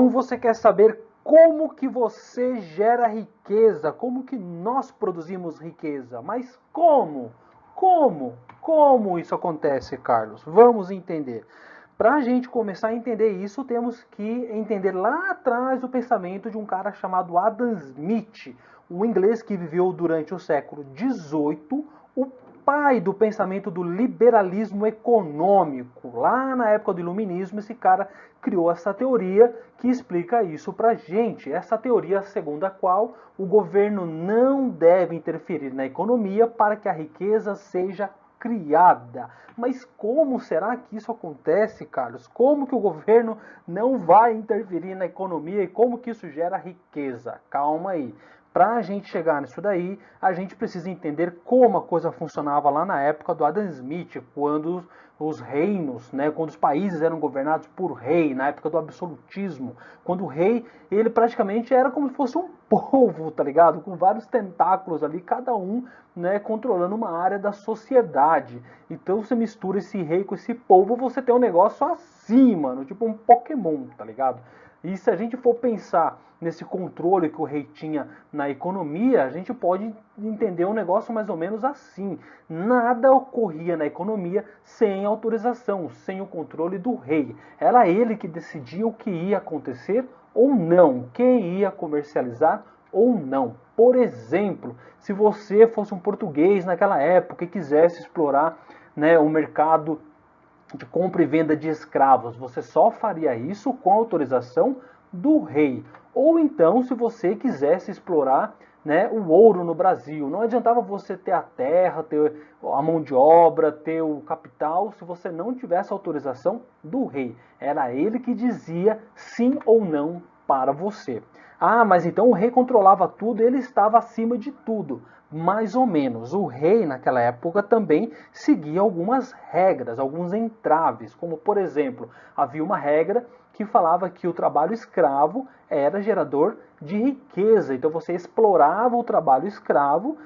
Então você quer saber como que você gera riqueza, como que nós produzimos riqueza, mas como? Como isso acontece, Carlos? Vamos entender. Para a gente começar a entender isso, temos que entender lá atrás o pensamento de um cara chamado Adam Smith, um inglês que viveu durante o século XVIII, o pai do pensamento do liberalismo econômico. Lá na época do iluminismo, esse cara criou essa teoria que explica isso pra gente. Essa teoria segundo a qual o governo não deve interferir na economia para que a riqueza seja criada. Mas como será que isso acontece, Carlos? Como que o governo não vai interferir na economia e como que isso gera riqueza? Calma aí. Para a gente chegar nisso daí, a gente precisa entender como a coisa funcionava lá na época do Adam Smith, quando os reinos, quando os países eram governados por rei, na época do absolutismo, quando o rei, ele praticamente era como se fosse um povo, tá ligado? Com vários tentáculos ali, cada um, controlando uma área da sociedade. Então você mistura esse rei com esse povo, você tem um negócio assim, mano, tipo um Pokémon, tá ligado? E se a gente for pensar nesse controle que o rei tinha na economia, a gente pode entender um negócio mais ou menos assim. Nada ocorria na economia sem autorização, sem o controle do rei. Era ele que decidia o que ia acontecer ou não, quem ia comercializar ou não. Por exemplo, se você fosse um português naquela época e quisesse explorar o mercado de compra e venda de escravos, você só faria isso com autorização do rei. Ou então, se você quisesse explorar o ouro no Brasil, não adiantava você ter a terra, ter a mão de obra, ter o capital, se você não tivesse autorização do rei. Era ele que dizia sim ou não para você. Ah, mas então o rei controlava tudo, ele estava acima de tudo. Mais ou menos. O rei, naquela época, também seguia algumas regras, alguns entraves, como, por exemplo, havia uma regra que falava que o trabalho escravo era gerador de riqueza. Então você explorava o trabalho escravo,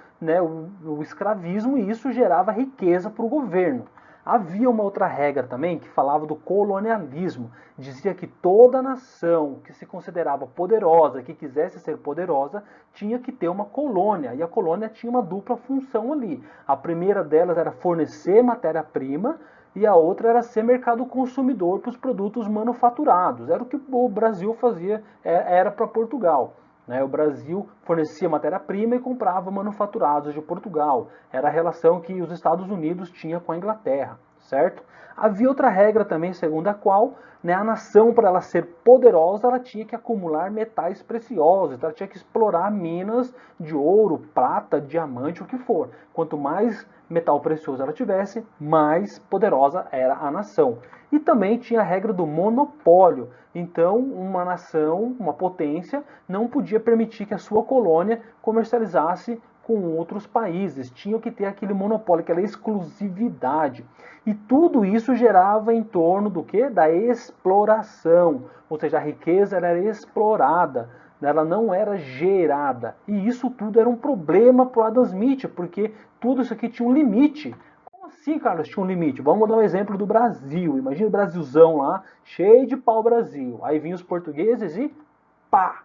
o escravismo, e isso gerava riqueza para o governo. Havia uma outra regra também que falava do colonialismo. Dizia que toda nação que se considerava poderosa, que quisesse ser poderosa, tinha que ter uma colônia. E a colônia tinha uma dupla função ali. A primeira delas era fornecer matéria-prima e a outra era ser mercado consumidor para os produtos manufaturados. Era o que o Brasil fazia, era para Portugal. O Brasil fornecia matéria-prima e comprava manufaturados de Portugal. Era a relação que os Estados Unidos tinham com a Inglaterra, certo? Havia outra regra também, segundo a qual a nação, para ela ser poderosa, ela tinha que acumular metais preciosos, ela tinha que explorar minas de ouro, prata, diamante, o que for. Quanto mais metal precioso ela tivesse, mais poderosa era a nação. E também tinha a regra do monopólio. Então, uma nação, uma potência, não podia permitir que a sua colônia comercializasse com outros países. Tinha que ter aquele monopólio, aquela exclusividade. E tudo isso gerava em torno do quê? Da exploração. Ou seja, a riqueza era explorada, ela não era gerada. E isso tudo era um problema para o Adam Smith, porque tudo isso aqui tinha um limite. Como assim, Carlos, tinha um limite? Vamos dar um exemplo do Brasil. Imagina o Brasilzão lá, cheio de pau-brasil. Aí vinham os portugueses e pá!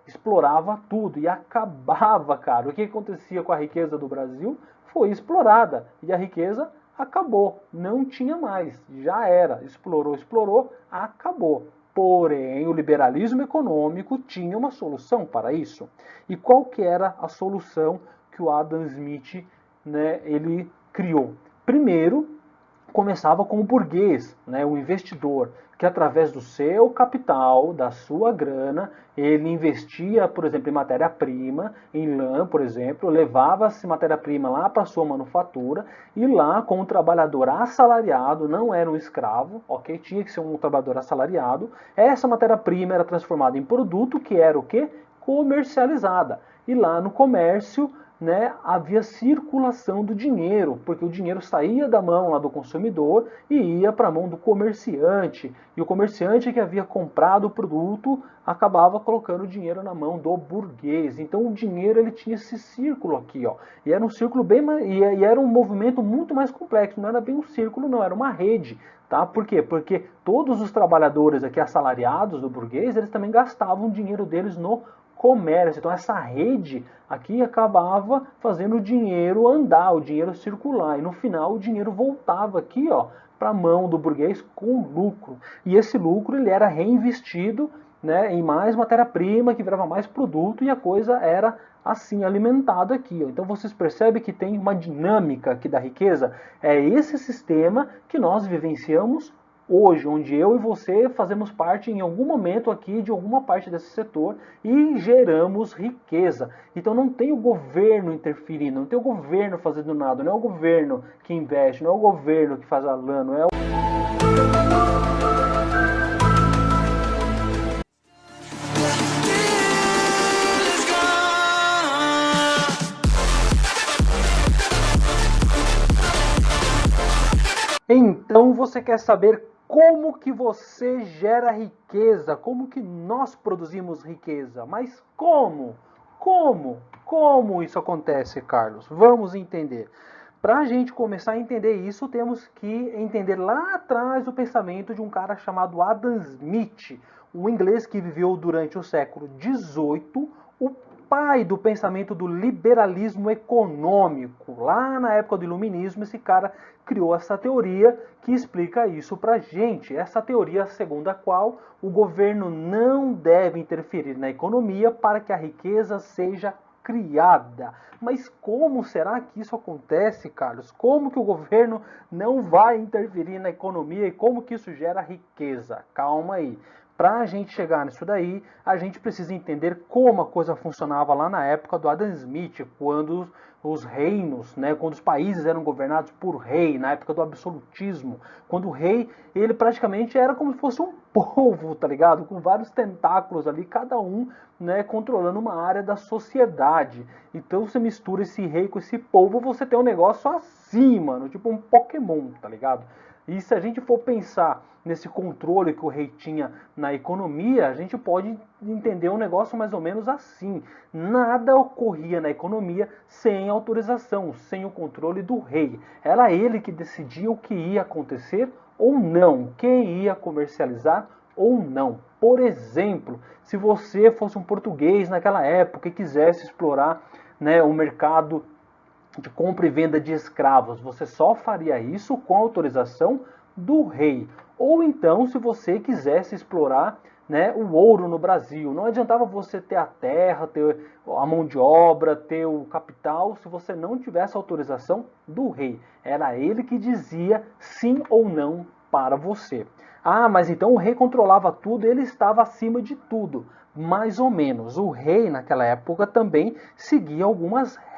Explorava tudo e acabava, cara. O que acontecia com a riqueza do Brasil foi explorada e a riqueza acabou, não tinha mais, já era, explorou, acabou. Porém, o liberalismo econômico tinha uma solução para isso. E qual que era a solução que o Adam Smith, ele criou? Primeiro, começava com o burguês, o investidor, que através do seu capital, da sua grana, ele investia, por exemplo, em matéria-prima, em lã, por exemplo, levava-se matéria-prima lá para a sua manufatura, e lá, como um trabalhador assalariado, não era um escravo, ok? Tinha que ser um trabalhador assalariado, essa matéria-prima era transformada em produto, que era o quê? Comercializada. E lá no comércio, né, havia circulação do dinheiro, porque o dinheiro saía da mão lá do consumidor e ia para a mão do comerciante, e o comerciante que havia comprado o produto acabava colocando o dinheiro na mão do burguês. Então o dinheiro ele tinha esse círculo aqui, ó, e era um círculo bem e era um movimento muito mais complexo, não era bem um círculo, não, era uma rede. Tá? Por quê? Porque todos os trabalhadores aqui assalariados do burguês, eles também gastavam o dinheiro deles no comércio. Então essa rede aqui acabava fazendo o dinheiro andar, o dinheiro circular. E no final o dinheiro voltava aqui, ó, para a mão do burguês com lucro. E esse lucro ele era reinvestido, né, em mais matéria-prima, que virava mais produto, e a coisa era assim alimentada aqui. Ó. Então vocês percebem que tem uma dinâmica aqui da riqueza. É esse sistema que nós vivenciamos hoje, onde eu e você fazemos parte em algum momento aqui de alguma parte desse setor e geramos riqueza. Então não tem o governo interferindo, não tem o governo fazendo nada, não é o governo que investe, não é o governo que faz a lã, não é o... Então você quer saber como que você gera riqueza, como que nós produzimos riqueza, mas como? Como isso acontece, Carlos? Vamos entender. Para a gente começar a entender isso, temos que entender lá atrás o pensamento de um cara chamado Adam Smith, um inglês que viveu durante o século XVIII, o pai do pensamento do liberalismo econômico. Lá na época do iluminismo, esse cara criou essa teoria que explica isso pra gente. Essa teoria segundo a qual o governo não deve interferir na economia para que a riqueza seja criada. Mas como será que isso acontece, Carlos? Como que o governo não vai interferir na economia e como que isso gera riqueza? Calma aí. Para a gente chegar nisso daí, a gente precisa entender como a coisa funcionava lá na época do Adam Smith, quando os reinos, né, quando os países eram governados por rei, na época do absolutismo, quando o rei, ele praticamente era como se fosse um polvo, tá ligado? Com vários tentáculos ali, cada um, né, controlando uma área da sociedade. Então você mistura esse rei com esse polvo, você tem um negócio assim, mano, tipo um Pokémon, tá ligado? E se a gente for pensar nesse controle que o rei tinha na economia, a gente pode entender um negócio mais ou menos assim. Nada ocorria na economia sem autorização, sem o controle do rei. Era ele que decidia o que ia acontecer ou não, quem ia comercializar ou não. Por exemplo, se você fosse um português naquela época e quisesse explorar, né, o mercado de compra e venda de escravos, você só faria isso com autorização do rei. Ou então, se você quisesse explorar, né, o ouro no Brasil, não adiantava você ter a terra, ter a mão de obra, ter o capital, se você não tivesse autorização do rei. Era ele que dizia sim ou não para você. Ah, mas então o rei controlava tudo, ele estava acima de tudo. Mais ou menos. O rei, naquela época, também seguia algumas regras.